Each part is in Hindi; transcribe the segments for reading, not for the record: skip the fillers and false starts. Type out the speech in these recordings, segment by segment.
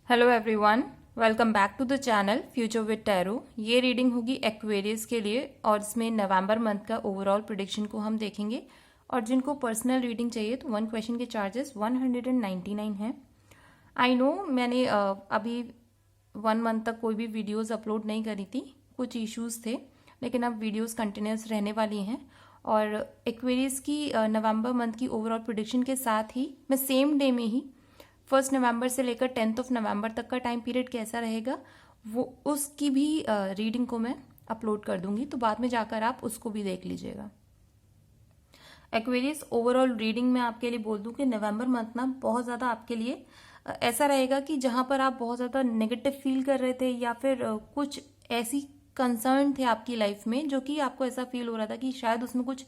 Hello everyone, welcome back to the channel future with tarot. ये रीडिंग होगी एक्वेरियस के लिए और इसमें नवंबर मंथ का ओवरऑल प्रिडिक्शन को हम देखेंगे। और जिनको पर्सनल रीडिंग चाहिए तो वन क्वेश्चन के चार्जेस 199 हैं। आई नो मैंने अभी 1 मंथ तक कोई भी वीडियोस अपलोड नहीं करी थी, कुछ इश्यूज थे, लेकिन अब वीडियोस कंटिन्यूस रहने वाली हैं। और एक्वेरियस की नवंबर मंथ की ओवरऑल प्रिडिक्शन के साथ ही मैं सेम डे में ही 1 नवंबर से लेकर 10 नवंबर तक का टाइम पीरियड कैसा रहेगा वो उसकी भी रीडिंग को मैं अपलोड कर दूंगी, तो बाद में जाकर आप उसको भी देख लीजिएगा। एक्वेरियस ओवरऑल रीडिंग में आपके लिए बोल दूं कि नवंबर मंथ ना बहुत ज़्यादा आपके लिए ऐसा रहेगा कि जहां पर आप बहुत ज़्यादा नेगेटिव फील कर रहे थे या फिर कुछ ऐसी कंसर्न थे आपकी लाइफ में जो कि आपको ऐसा फील हो रहा था कि शायद उसमें कुछ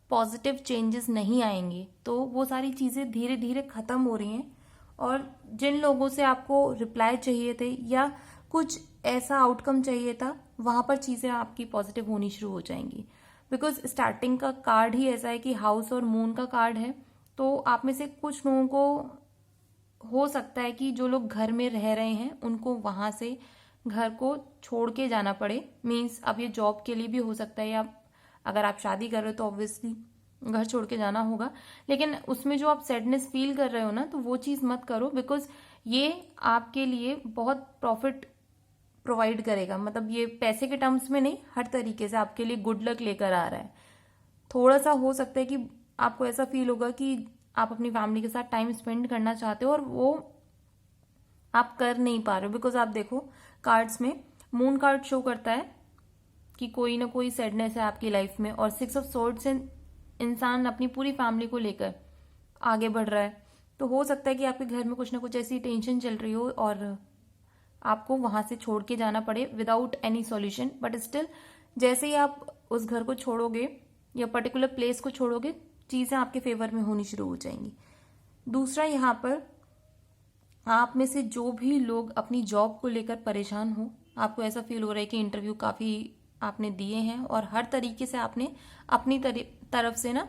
पॉजिटिव चेंजेस नहीं आएंगे, तो वो सारी चीज़ें धीरे धीरे ख़त्म हो रही हैं। और जिन लोगों से आपको रिप्लाई चाहिए थे या कुछ ऐसा आउटकम चाहिए था, वहां पर चीजें आपकी पॉजिटिव होनी शुरू हो जाएंगी। बिकॉज स्टार्टिंग का कार्ड ही ऐसा है कि हाउस और मून का कार्ड है, तो आप में से कुछ लोगों को हो सकता है कि जो लोग घर में रह रहे हैं उनको वहां से घर को छोड़ के जाना पड़े। मीन्स अब ये जॉब के लिए भी हो सकता है, या अगर आप शादी कर रहे हो तो ऑब्वियसली घर छोड़ के जाना होगा। लेकिन उसमें जो आप सैडनेस फील कर रहे हो ना, तो वो चीज मत करो, बिकॉज ये आपके लिए बहुत प्रॉफिट प्रोवाइड करेगा। मतलब ये पैसे के टर्म्स में नहीं, हर तरीके से आपके लिए गुड लक लेकर आ रहा है। थोड़ा सा हो सकता है कि आपको ऐसा फील होगा कि आप अपनी फैमिली के साथ टाइम स्पेंड करना चाहते हो और वो आप कर नहीं पा रहे हो। बिकॉज आप देखो कार्ड्स में मून कार्ड शो करता है कि कोई ना कोई सैडनेस है आपकी लाइफ में, और 6 ऑफ सोर्ड्स से इंसान अपनी पूरी फैमिली को लेकर आगे बढ़ रहा है। तो हो सकता है कि आपके घर में कुछ ना कुछ ऐसी टेंशन चल रही हो और आपको वहां से छोड़ के जाना पड़े without any solution. But still जैसे ही आप उस घर को छोड़ोगे या पर्टिकुलर प्लेस को छोड़ोगे, चीजें आपके फेवर में होनी शुरू हो जाएंगी। दूसरा, यहाँ पर आप में से जो भी लोग अपनी जॉब को लेकर परेशान हो, आपको ऐसा फील हो रहा है कि इंटरव्यू काफी आपने दिए हैं और हर तरीके से आपने अपनी तरफ से ना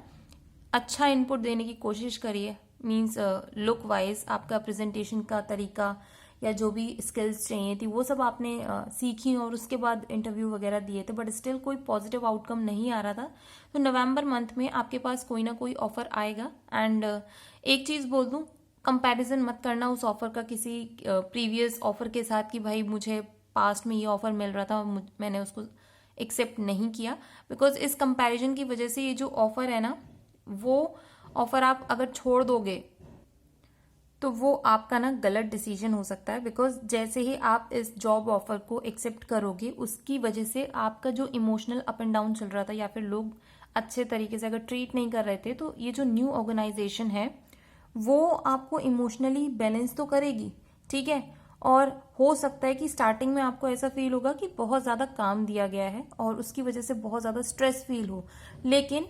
अच्छा इनपुट देने की कोशिश करी है। मीन्स लुक वाइज आपका प्रेजेंटेशन का तरीका या जो भी स्किल्स चाहिए थी वो सब आपने सीखी और उसके बाद इंटरव्यू वगैरह दिए थे, बट स्टिल कोई पॉजिटिव आउटकम नहीं आ रहा था। तो नवंबर मंथ में आपके पास कोई ना कोई ऑफर आएगा। एंड एक चीज बोल दूं, कंपैरिजन मत करना उस ऑफर का किसी प्रीवियस ऑफर के साथ कि भाई मुझे पास्ट में ये ऑफर मिल रहा था, मैंने उसको एक्सेप्ट नहीं किया। बिकॉज इस कंपैरिजन की वजह से ये जो ऑफर है ना, वो ऑफर आप अगर छोड़ दोगे तो वो आपका ना गलत डिसीजन हो सकता है। बिकॉज जैसे ही आप इस जॉब ऑफर को एक्सेप्ट करोगे, उसकी वजह से आपका जो इमोशनल अप एंड डाउन चल रहा था या फिर लोग अच्छे तरीके से अगर ट्रीट नहीं कर रहे थे, तो ये जो न्यू ऑर्गेनाइजेशन है वो आपको इमोशनली बैलेंस तो करेगी, ठीक है। और हो सकता है कि स्टार्टिंग में आपको ऐसा फील होगा कि बहुत ज्यादा काम दिया गया है और उसकी वजह से बहुत ज्यादा स्ट्रेस फील हो, लेकिन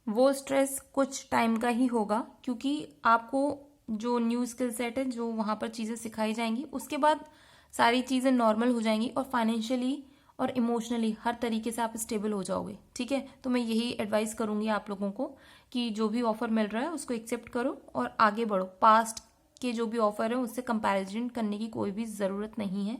वो स्ट्रेस कुछ टाइम का ही होगा, क्योंकि आपको जो न्यू स्किल सेट है, जो वहां पर चीजें सिखाई जाएंगी, उसके बाद सारी चीजें नॉर्मल हो जाएंगी और फाइनेंशियली और इमोशनली हर तरीके से आप स्टेबल हो जाओगे, ठीक है। तो मैं यही एडवाइस करूंगी आप लोगों को कि जो भी ऑफर मिल रहा है उसको एक्सेप्ट करो और आगे बढ़ो। पास्ट के जो भी ऑफर है उससे कंपैरिजन करने की कोई भी जरूरत नहीं है।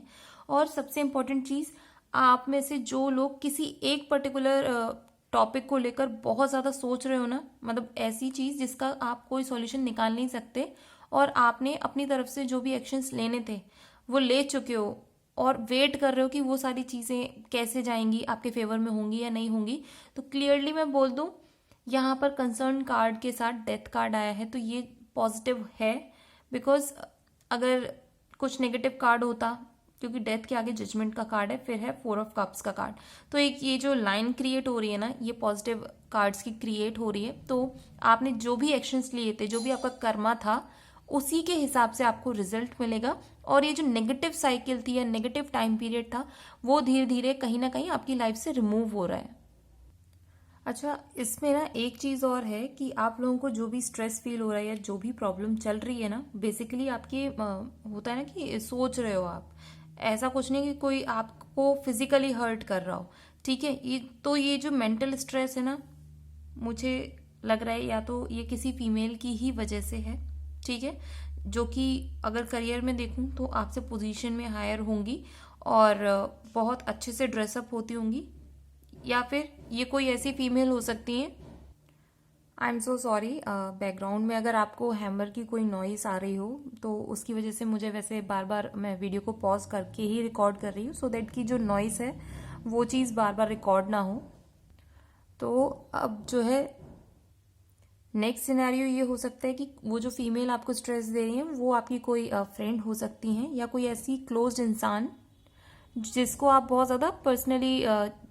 और सबसे इंपॉर्टेंट चीज, आप में से जो लोग किसी एक पर्टिकुलर टॉपिक को लेकर बहुत ज्यादा सोच रहे हो ना, मतलब ऐसी चीज जिसका आप कोई सॉल्यूशन निकाल नहीं सकते और आपने अपनी तरफ से जो भी एक्शंस लेने थे वो ले चुके हो और वेट कर रहे हो कि वो सारी चीजें कैसे जाएंगी, आपके फेवर में होंगी या नहीं होंगी, तो क्लियरली मैं बोल दूं, यहाँ पर कंसर्न कार्ड के साथ डेथ कार्ड आया है, तो ये पॉजिटिव है। बिकॉज अगर कुछ नेगेटिव कार्ड होता, क्योंकि डेथ के आगे जजमेंट का कार्ड है, फिर है 4 ऑफ कप्स का कार्ड, तो एक ये जो लाइन क्रिएट हो रही है ना, ये पॉजिटिव कार्ड्स की क्रिएट हो रही है। तो आपने जो भी एक्शंस लिए थे, जो भी आपका कर्मा था, उसी के हिसाब से आपको रिजल्ट मिलेगा। और ये जो नेगेटिव साइकिल थी या नेगेटिव टाइम पीरियड था, वो धीरे धीरे कहीं ना कहीं आपकी लाइफ से रिमूव हो रहा है। अच्छा, इसमें ना एक चीज और है कि आप लोगों को जो भी स्ट्रेस फील हो रहा है या जो भी प्रॉब्लम चल रही है ना, बेसिकली आपकी होता है ना कि सोच रहे हो आप, ऐसा कुछ नहीं कि कोई आपको फिजिकली हर्ट कर रहा हो, ठीक है। ये जो मेंटल स्ट्रेस है ना, मुझे लग रहा है या तो ये किसी फीमेल की ही वजह से है, ठीक है। जो कि अगर करियर में देखूं तो आपसे पोजीशन में हायर होंगी और बहुत अच्छे से ड्रेसअप होती होंगी, या फिर ये कोई ऐसी फीमेल हो सकती हैं। I am so sorry, background में अगर आपको हैमर की कोई नॉइस आ रही हो तो उसकी वजह से मुझे वैसे बार बार मैं वीडियो को पॉज करके ही रिकॉर्ड कर रही हूँ, सो दैट कि जो नॉइस है वो चीज़ बार बार रिकॉर्ड ना हो। तो अब जो है नेक्स्ट सिनेरियो ये हो सकता है कि वो जो फीमेल आपको स्ट्रेस दे रही है वो आपकी कोई फ्रेंड हो सकती हैं, या कोई ऐसी क्लोज्ड इंसान जिसको आप बहुत ज़्यादा पर्सनली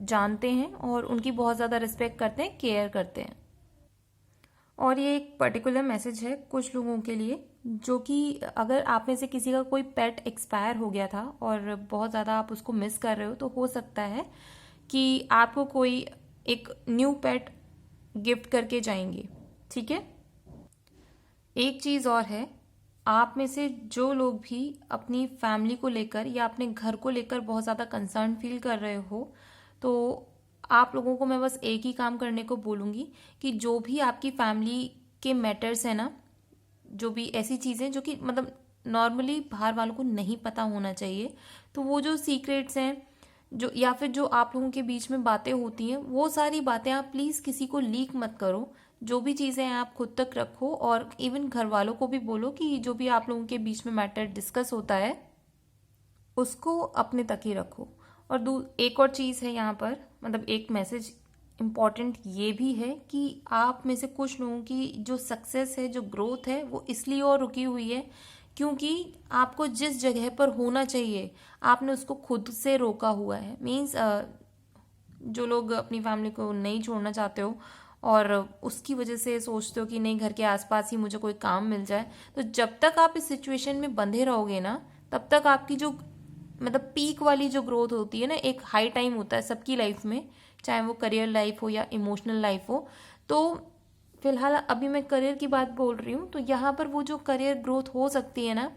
जानते हैं और उनकी बहुत ज़्यादा रिस्पेक्ट करते हैं, केयर करते हैं। और ये एक पर्टिकुलर मैसेज है कुछ लोगों के लिए, जो कि अगर आप में से किसी का कोई पेट एक्सपायर हो गया था और बहुत ज़्यादा आप उसको मिस कर रहे हो, तो हो सकता है कि आपको कोई एक न्यू पेट गिफ्ट करके जाएंगे। ठीक है। एक चीज़ और है, आप में से जो लोग भी अपनी फैमिली को लेकर या अपने घर को लेकर बहुत ज़्यादा कंसर्न फील कर रहे हो, तो आप लोगों को मैं बस एक ही काम करने को बोलूँगी कि जो भी आपकी फैमिली के मैटर्स है ना, जो भी ऐसी चीज़ें जो कि मतलब नॉर्मली बाहर वालों को नहीं पता होना चाहिए, तो वो जो सीक्रेट्स हैं जो या फिर जो आप लोगों के बीच में बातें होती हैं, वो सारी बातें आप प्लीज़ किसी को लीक मत करो। जो भी चीज़ें हैं आप खुद तक रखो, और इवन घर वालों को भी बोलो कि जो भी आप लोगों के बीच में मैटर डिस्कस होता है उसको अपने तक ही रखो। और एक और चीज़ है यहाँ पर, मतलब एक मैसेज इम्पॉर्टेंट ये भी है कि आप में से कुछ लोगों की जो सक्सेस है, जो ग्रोथ है, वो इसलिए और रुकी हुई है क्योंकि आपको जिस जगह पर होना चाहिए आपने उसको खुद से रोका हुआ है। मीन्स जो लोग अपनी फैमिली को नहीं छोड़ना चाहते हो और उसकी वजह से सोचते हो कि नहीं घर के आसपास ही मुझे कोई काम मिल जाए, तो जब तक आप इस सिचुएशन में बंधे रहोगे ना, तब तक आपकी जो मतलब पीक वाली जो ग्रोथ होती है ना, एक हाई टाइम होता है सबकी लाइफ में, चाहे वो करियर लाइफ हो या इमोशनल लाइफ हो। तो फिलहाल अभी मैं करियर की बात बोल रही हूँ, तो यहाँ पर वो जो करियर ग्रोथ हो सकती है ना,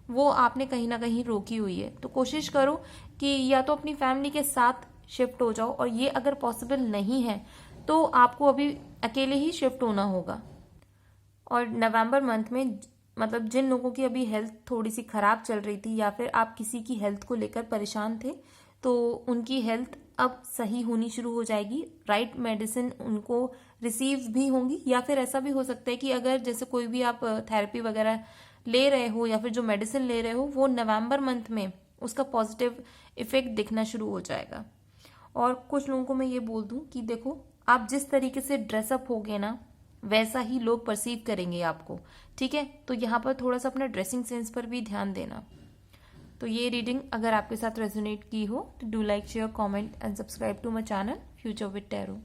वो आपने कहीं ना कहीं रोकी हुई है। तो कोशिश करो कि या तो अपनी फैमिली के साथ शिफ्ट हो जाओ, और ये अगर पॉसिबल नहीं है तो आपको अभी अकेले ही शिफ्ट होना होगा। और नवंबर मंथ में मतलब जिन लोगों की अभी हेल्थ थोड़ी सी खराब चल रही थी, या फिर आप किसी की हेल्थ को लेकर परेशान थे, तो उनकी हेल्थ अब सही होनी शुरू हो जाएगी। राइट मेडिसिन उनको रिसीव भी होंगी, या फिर ऐसा भी हो सकता है कि अगर जैसे कोई भी आप थेरेपी वगैरह ले रहे हो या फिर जो मेडिसिन ले रहे हो, वो नवंबर मंथ में उसका पॉजिटिव इफेक्ट दिखना शुरू हो जाएगा। और कुछ लोगों को मैं ये बोल दूं कि देखो, आप जिस तरीके से ड्रेसअप होगे ना, वैसा ही लोग परसीव करेंगे आपको। ठीक है, तो यहाँ पर थोड़ा सा अपना ड्रेसिंग सेंस पर भी ध्यान देना। तो ये रीडिंग अगर आपके साथ रेजोनेट की हो तो do like, share, comment and subscribe to my channel future with tarot.